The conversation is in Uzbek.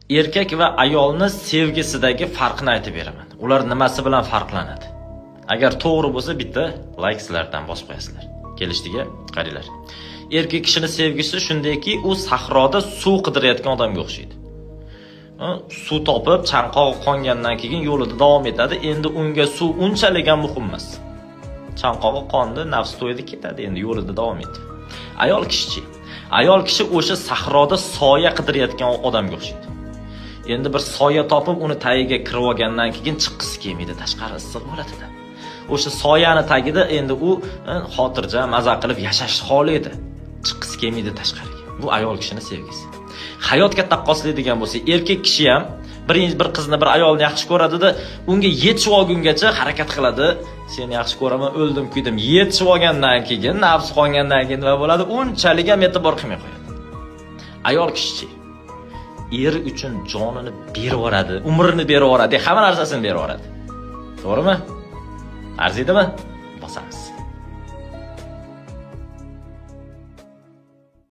erkak va ayolni sevgisidagi farqni aytib beraman. Ular nimasi bilan farqlanadi? Agar to'g'ri bo'lsa bitta layklardan bosib qo'yasizlar. Kelishdigi qaranglar. Erkak kishining sevgisi shundayki, u sahroda suv qidirayotgan odamga o'xshaydi. Suv topib, chanqog'i qongandan keyin yo'lida davom etadi. Endi unga suv unchalik ham muhim emas. Chanqog'i qondi, nafs to'ydi, ketadi, endi yo'lida davom etadi. Ayol kishi o'sha sahroda soya qidirayotgan odamga o'xshaydi. Endi bir soya topib, uni tagiga kirib olgandan keyin chiqqisi kelmaydi, tashqari issiq bo'ladi-da. O'sha soyani tagida endi u xotirjam, maza qilib yashash xohlaydi. Chiqqisi kelmaydi tashqariga. Bu ayol kishining sevgisi. Hayotga taqqoslaydigan bo'lsa, erkak kishi ham bir qizni, bir ayolni yaxshi ko'radi-da, unga yetib olgungacha harakat qiladi. Seni yaxshi ko'raman, o'ldim, kuydim. Yetib olgandan keyin, nafs qongandan keyin nima bo'ladi? Unchalik ham e'tibor qilmay qo'yadi. Ayol kishi eri uchun jonini berib yuboradi, umrini berib yuboradi, hamma narsasini berib yuboradi. To'g'rimi? Arziydimi? Bosamiz.